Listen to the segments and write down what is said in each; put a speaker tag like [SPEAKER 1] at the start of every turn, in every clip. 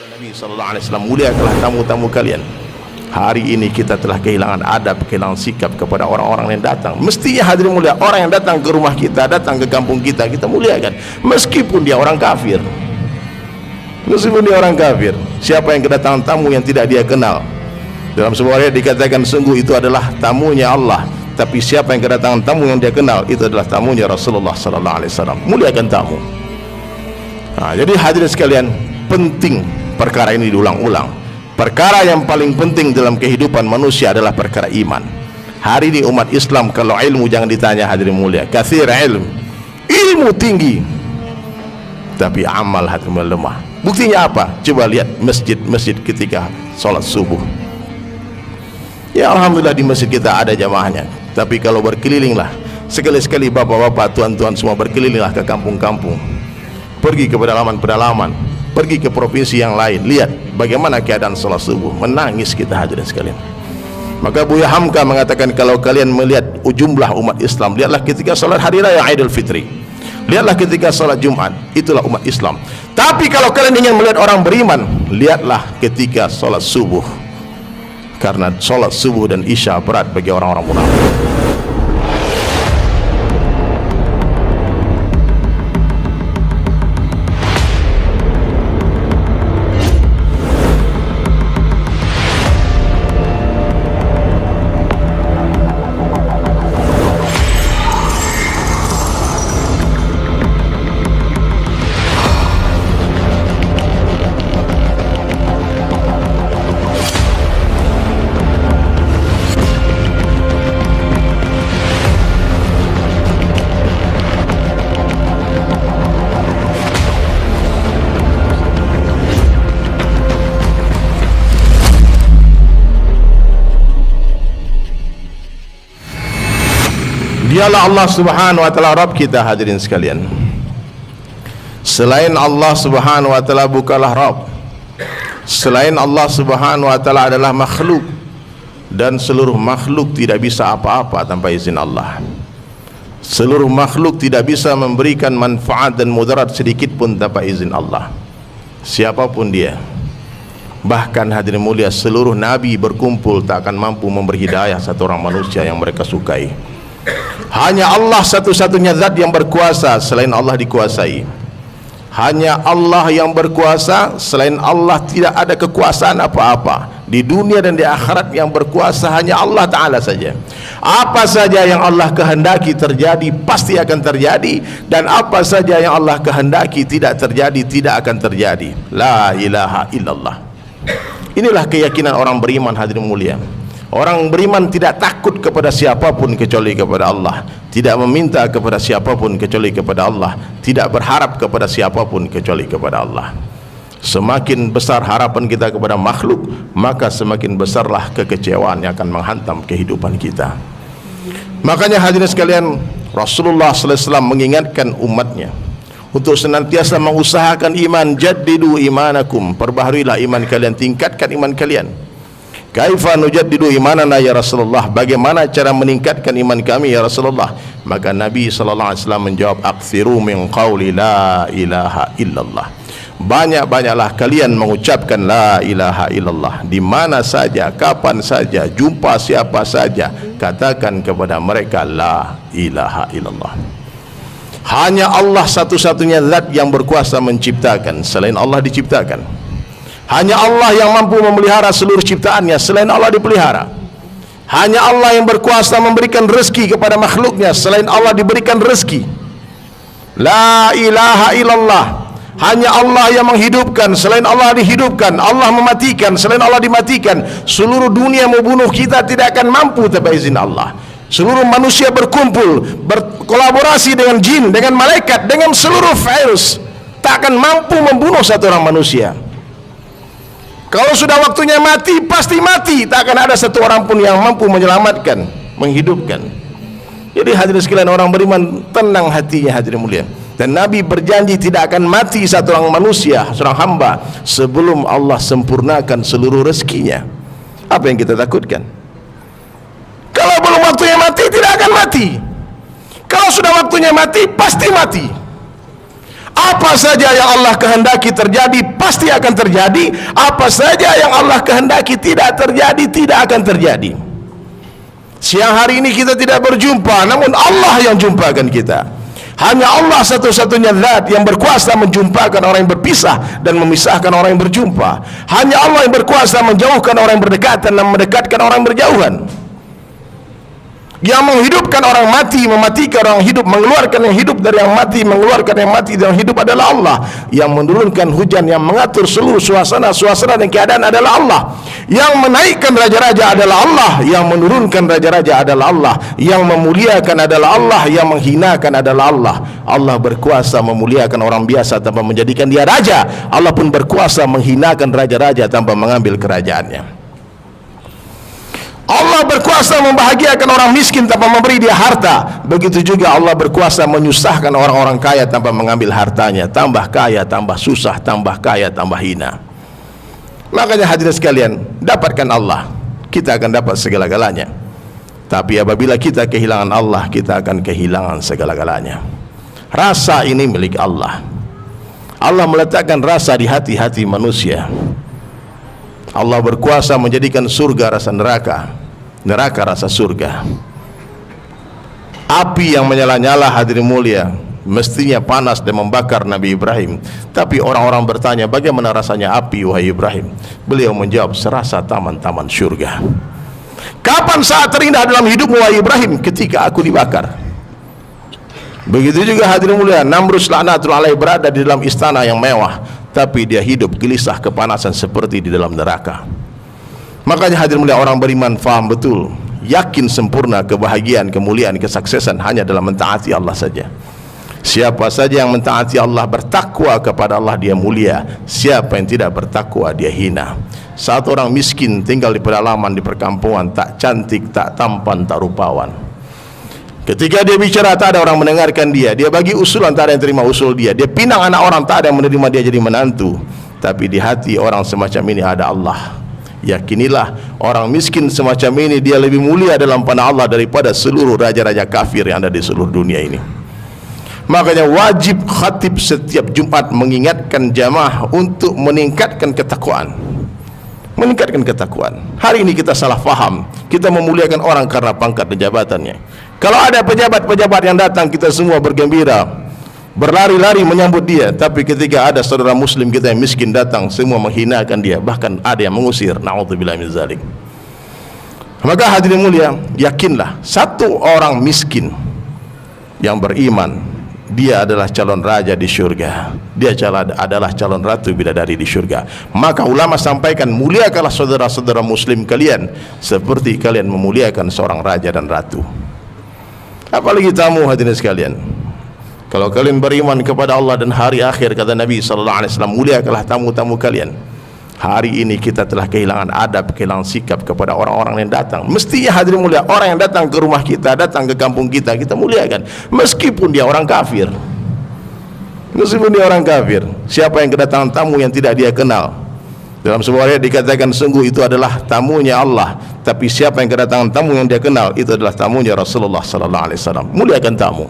[SPEAKER 1] Nabi SAW, muliakanlah tamu-tamu kalian. Hari ini kita telah kehilangan adab, kehilangan sikap kepada orang-orang yang datang. Mestinya hadirin mulia, orang yang datang ke rumah kita, datang ke kampung kita, kita muliakan, meskipun dia orang kafir. Meskipun dia orang kafir. Siapa yang kedatangan tamu yang tidak dia kenal? Dalam sebuah ayat dikatakan sungguh itu adalah tamunya Allah. Tapi siapa yang kedatangan tamu yang dia kenal, itu adalah tamunya Rasulullah SAW. Muliakan tamu. Nah, jadi hadirin sekalian, penting perkara ini diulang-ulang. Perkara yang paling penting dalam kehidupan manusia adalah perkara iman. Hari ini umat Islam, kalau ilmu jangan ditanya hadirin mulia, kathir ilmu tinggi, tapi amal hati lemah. Buktinya apa? Coba lihat masjid-masjid ketika sholat subuh. Ya Alhamdulillah di masjid kita ada jamaahnya. Tapi kalau berkelilinglah, sekali-sekali bapak-bapak, tuan-tuan semua berkelilinglah ke kampung-kampung, pergi ke pedalaman-pedalaman, pergi ke provinsi yang lain, lihat bagaimana keadaan sholat subuh. Menangis kita hadirin sekalian. Maka Buya Hamka mengatakan, kalau kalian melihat jumlah umat Islam, lihatlah ketika sholat hari raya Idul Fitri, lihatlah ketika sholat Jumat, itulah umat Islam. Tapi kalau kalian ingin melihat orang beriman, lihatlah ketika sholat subuh. Karena sholat subuh dan isya berat bagi orang-orang munafik. Dialah Allah Subhanahu wa taala Rabb kita hadirin sekalian. Selain Allah Subhanahu wa taala bukanlah Rabb. Selain Allah Subhanahu wa taala adalah makhluk, dan seluruh makhluk tidak bisa apa-apa tanpa izin Allah. Seluruh makhluk tidak bisa memberikan manfaat dan mudarat sedikit pun tanpa izin Allah, siapapun dia. Bahkan hadirin mulia, seluruh nabi berkumpul tak akan mampu memberi hidayah satu orang manusia yang mereka sukai. Hanya Allah satu-satunya zat yang berkuasa, selain Allah dikuasai. Hanya Allah yang berkuasa, selain Allah tidak ada kekuasaan apa-apa. Di dunia dan di akhirat yang berkuasa hanya Allah Ta'ala saja. Apa saja yang Allah kehendaki terjadi, pasti akan terjadi. Dan apa saja yang Allah kehendaki tidak terjadi, tidak akan terjadi. La ilaha illallah. Inilah keyakinan orang beriman hadirin mulia. Orang beriman tidak takut kepada siapapun kecuali kepada Allah, tidak meminta kepada siapapun kecuali kepada Allah, tidak berharap kepada siapapun kecuali kepada Allah. Semakin besar harapan kita kepada makhluk, maka semakin besarlah kekecewaan yang akan menghantam kehidupan kita. Makanya hadirin sekalian, Rasulullah SAW mengingatkan umatnya untuk senantiasa mengusahakan iman. Jaddidu imanakum, perbaharuilah iman kalian, tingkatkan iman kalian. Kaifa nujaddidu imanana ya Rasulullah, bagaimana cara meningkatkan iman kami ya Rasulullah? Maka Nabi SAW menjawab, aktsiru min qawli la ilaha illallah. Banyak-banyaklah kalian mengucapkan la ilaha illallah. Di mana saja, kapan saja, jumpa siapa saja, katakan kepada mereka la ilaha illallah. Hanya Allah satu-satunya zat yang berkuasa menciptakan, selain Allah diciptakan. Hanya Allah yang mampu memelihara seluruh ciptaannya, selain Allah dipelihara. Hanya Allah yang berkuasa memberikan rezeki kepada makhluknya, selain Allah diberikan rezeki. La ilaha illallah. Hanya Allah yang menghidupkan, selain Allah dihidupkan. Allah mematikan, selain Allah dimatikan. Seluruh dunia mau bunuh kita tidak akan mampu tanpa izin Allah. Seluruh manusia berkumpul, berkolaborasi dengan jin, dengan malaikat, dengan seluruh virus, tak akan mampu membunuh satu orang manusia. Kalau sudah waktunya mati, pasti mati. Tak akan ada satu orang pun yang mampu menyelamatkan, menghidupkan. Jadi hadirin sekalian, orang beriman tenang hatinya hadirin mulia. Dan Nabi berjanji tidak akan mati satu orang manusia, seorang hamba, sebelum Allah sempurnakan seluruh rezekinya. Apa yang kita takutkan? Kalau belum waktunya mati, tidak akan mati. Kalau sudah waktunya mati, pasti mati. Apa saja yang Allah kehendaki terjadi pasti akan terjadi. Apa saja yang Allah kehendaki tidak terjadi, tidak akan terjadi. Siang hari ini kita tidak berjumpa, namun Allah yang jumpakan kita. Hanya Allah satu-satunya zat yang berkuasa menjumpakan orang yang berpisah dan memisahkan orang yang berjumpa. Hanya Allah yang berkuasa menjauhkan orang yang berdekatan dan mendekatkan orang yang berjauhan. Yang menghidupkan orang mati, mematikan orang hidup, mengeluarkan yang hidup dari yang mati, mengeluarkan yang mati dari yang hidup adalah Allah. Yang menurunkan hujan, yang mengatur seluruh suasana dan keadaan adalah Allah. Yang menaikkan raja-raja adalah Allah. Yang menurunkan raja-raja adalah Allah. Yang memuliakan adalah Allah. Yang menghinakan adalah Allah. Allah berkuasa memuliakan orang biasa tanpa menjadikan dia raja. Allah pun berkuasa menghinakan raja-raja tanpa mengambil kerajaannya. Allah berkuasa membahagiakan orang miskin tanpa memberi dia harta. Begitu juga Allah berkuasa menyusahkan orang-orang kaya tanpa mengambil hartanya. Tambah kaya, tambah susah, tambah kaya, tambah hina. Makanya hadirin sekalian, dapatkan Allah, kita akan dapat segala-galanya. Tapi apabila kita kehilangan Allah, kita akan kehilangan segala-galanya. Rasa ini milik Allah. Allah meletakkan rasa di hati-hati manusia. Allah berkuasa menjadikan surga rasa neraka, neraka rasa surga. Api yang menyala-nyala hadirin mulia mestinya panas dan membakar Nabi Ibrahim. Tapi orang-orang bertanya, bagaimana rasanya api wahai Ibrahim? Beliau menjawab, serasa taman-taman surga. Kapan saat terindah dalam hidupmu wahai Ibrahim? Ketika aku dibakar. Begitu juga hadirin mulia, Namrus laknatullah alaih berada di dalam istana yang mewah, tapi dia hidup gelisah kepanasan seperti di dalam neraka. Makanya hadirin mulia, orang beriman faham betul, yakin sempurna kebahagiaan, kemuliaan, kesuksesan hanya dalam mentaati Allah saja. Siapa saja yang mentaati Allah, bertakwa kepada Allah, dia mulia. Siapa yang tidak bertakwa, dia hina. Saat orang miskin tinggal di pedalaman, di perkampungan, tak cantik, tak tampan, tak rupawan. Ketika dia bicara, tak ada orang mendengarkan dia. Dia bagi usulan, tak ada yang terima usul dia. Dia pinang anak orang, tak ada yang menerima dia jadi menantu. Tapi di hati orang semacam ini ada Allah. Yakinilah, orang miskin semacam ini dia lebih mulia dalam pandangan Allah daripada seluruh raja-raja kafir yang ada di seluruh dunia ini. Makanya wajib khatib setiap Jumat mengingatkan jamaah untuk meningkatkan ketakwaan. Meningkatkan ketakwaan. Hari ini kita salah faham. Kita memuliakan orang karena pangkat dan jabatannya. Kalau ada pejabat-pejabat yang datang, kita semua bergembira, berlari-lari menyambut dia. Tapi ketika ada saudara muslim kita yang miskin datang, semua menghinakan dia, bahkan ada yang mengusir. Na'udzubillah min zalik. Maka hadirin mulia, yakinlah, satu orang miskin yang beriman, dia adalah calon raja di syurga. Dia adalah calon ratu bidadari di syurga. Maka ulama sampaikan, muliakanlah saudara-saudara muslim kalian seperti kalian memuliakan seorang raja dan ratu. Apalagi tamu hadirin sekalian. Kalau kalian beriman kepada Allah dan hari akhir, kata Nabi SAW, muliakanlah tamu-tamu kalian. Hari ini kita telah kehilangan adab, kehilangan sikap kepada orang-orang yang datang. Mestinya hadirin mulia, orang yang datang ke rumah kita, datang ke kampung kita, kita muliakan, meskipun dia orang kafir. Meskipun dia orang kafir. Siapa yang kedatangan tamu yang tidak dia kenal? Dalam sebuah ayat dikatakan, sungguh itu adalah tamunya Allah. Tapi siapa yang kedatangan tamu yang dia kenal, itu adalah tamunya Rasulullah SAW. Muliakan tamu.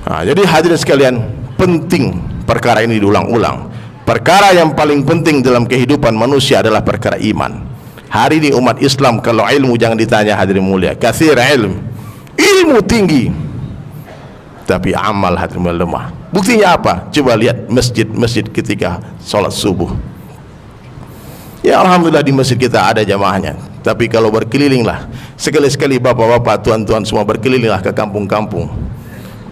[SPEAKER 1] Jadi hadirin sekalian, penting perkara ini diulang-ulang. Perkara yang paling penting dalam kehidupan manusia adalah perkara iman. Hari ini umat Islam, kalau ilmu jangan ditanya hadirin mulia, kathir ilmu tinggi, tapi amal hadirin mulia lemah. Buktinya apa? Coba lihat masjid-masjid ketika sholat subuh. Ya alhamdulillah di masjid kita ada jamaahnya. Tapi kalau berkelilinglah, sekali-sekali bapak-bapak, tuan-tuan semua berkelilinglah ke kampung-kampung,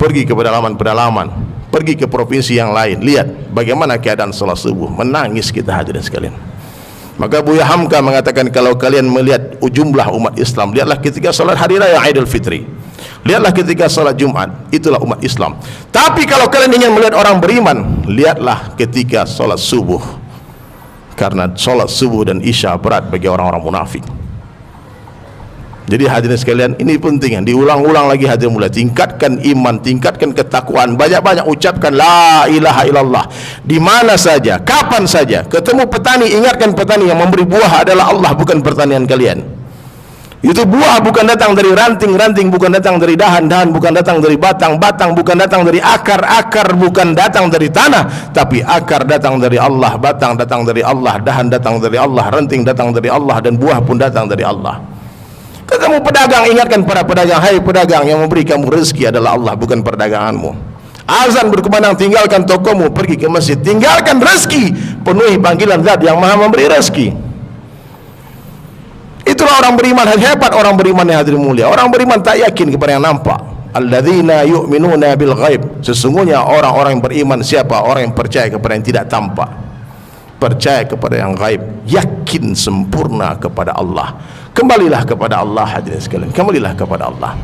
[SPEAKER 1] pergi ke pedalaman-pedalaman, pergi ke provinsi yang lain, lihat bagaimana keadaan salat subuh. Menangis kita hadirin sekalian. Maka Buya Hamka mengatakan, kalau kalian melihat jumlah umat Islam, lihatlah ketika salat hari raya Idul Fitri, lihatlah ketika salat Jumat, itulah umat Islam. Tapi kalau kalian ingin melihat orang beriman, lihatlah ketika salat subuh. Karena salat subuh dan isya berat bagi orang-orang munafik. Jadi hadirin sekalian, ini penting, diulang-ulang lagi hadirin mulia. Tingkatkan iman, tingkatkan ketakwaan, banyak-banyak ucapkan la ilaha illallah. Di mana saja, kapan saja ketemu petani, ingatkan petani yang memberi buah adalah Allah, bukan pertanian kalian. Itu buah bukan datang dari ranting, ranting bukan datang dari dahan, dahan bukan datang dari batang, batang bukan datang dari akar, akar bukan datang dari tanah, tapi akar datang dari Allah, batang datang dari Allah, dahan datang dari Allah, ranting datang dari Allah, dan buah pun datang dari Allah. Kamu pedagang, ingatkan para pedagang, hai pedagang, yang memberi kamu rezeki adalah Allah, bukan perdaganganmu. Azan berkumandang, tinggalkan tokomu, pergi ke masjid, tinggalkan rezeki, penuhi panggilan Zat yang Maha memberi rezeki. Itulah orang beriman. Hebat orang beriman yang hadirin mulia. Orang beriman tak yakin kepada yang nampak. Alladzina yu'minuna bil ghaib. Sesungguhnya orang-orang yang beriman siapa? Orang yang percaya kepada yang tidak tampak, percaya kepada yang gaib, yakin sempurna kepada Allah. Kembalilah kepada Allah hadirin sekalian, kembalilah kepada Allah.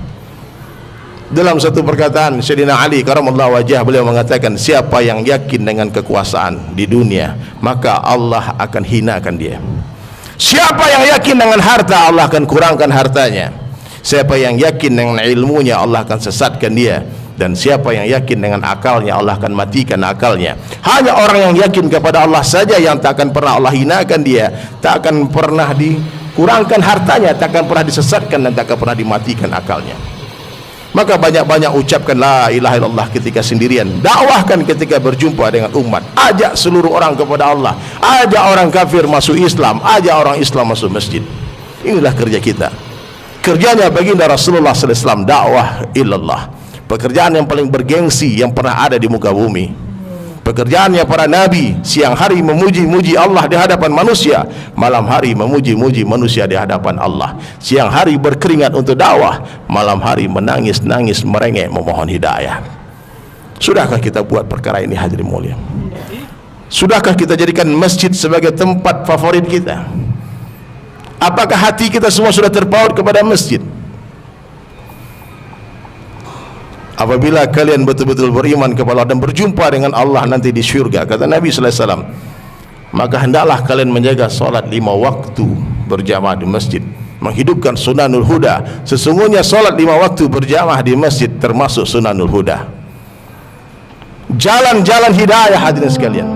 [SPEAKER 1] Dalam satu perkataan Sayyidina Ali karamallahu wajhah, beliau mengatakan, siapa yang yakin dengan kekuasaan di dunia, maka Allah akan hinakan dia. Siapa yang yakin dengan harta, Allah akan kurangkan hartanya. Siapa yang yakin dengan ilmunya, Allah akan sesatkan dia. Dan siapa yang yakin dengan akalnya, Allah akan matikan akalnya. Hanya orang yang yakin kepada Allah saja yang tak akan pernah Allah hinakan dia, tak akan pernah dikurangkan hartanya, tak akan pernah disesatkan, dan tak akan pernah dimatikan akalnya. Maka banyak-banyak ucapkan la ilaha illallah ketika sendirian, dakwahkan ketika berjumpa dengan umat, ajak seluruh orang kepada Allah, ajak orang kafir masuk Islam, ajak orang Islam masuk masjid. Inilah kerja kita. Kerjanya baginda Rasulullah sallallahu alaihi wasallam, dakwah ilallah. Pekerjaan yang paling bergengsi yang pernah ada di muka bumi. Pekerjaannya para nabi, siang hari memuji-muji Allah di hadapan manusia, malam hari memuji-muji manusia di hadapan Allah. Siang hari berkeringat untuk dakwah, malam hari menangis-nangis merengek memohon hidayah. Sudahkah kita buat perkara ini hadirin mulia? Sudahkah kita jadikan masjid sebagai tempat favorit kita? Apakah hati kita semua sudah terpaut kepada masjid? Apabila kalian betul-betul beriman kepada Allah dan berjumpa dengan Allah nanti di syurga, kata Nabi sallallahu alaihi wasallam, maka hendaklah kalian menjaga salat 5 waktu berjamaah di masjid, menghidupkan sunanul huda. Sesungguhnya salat 5 waktu berjamaah di masjid termasuk sunanul huda, jalan-jalan hidayah hadirin sekalian.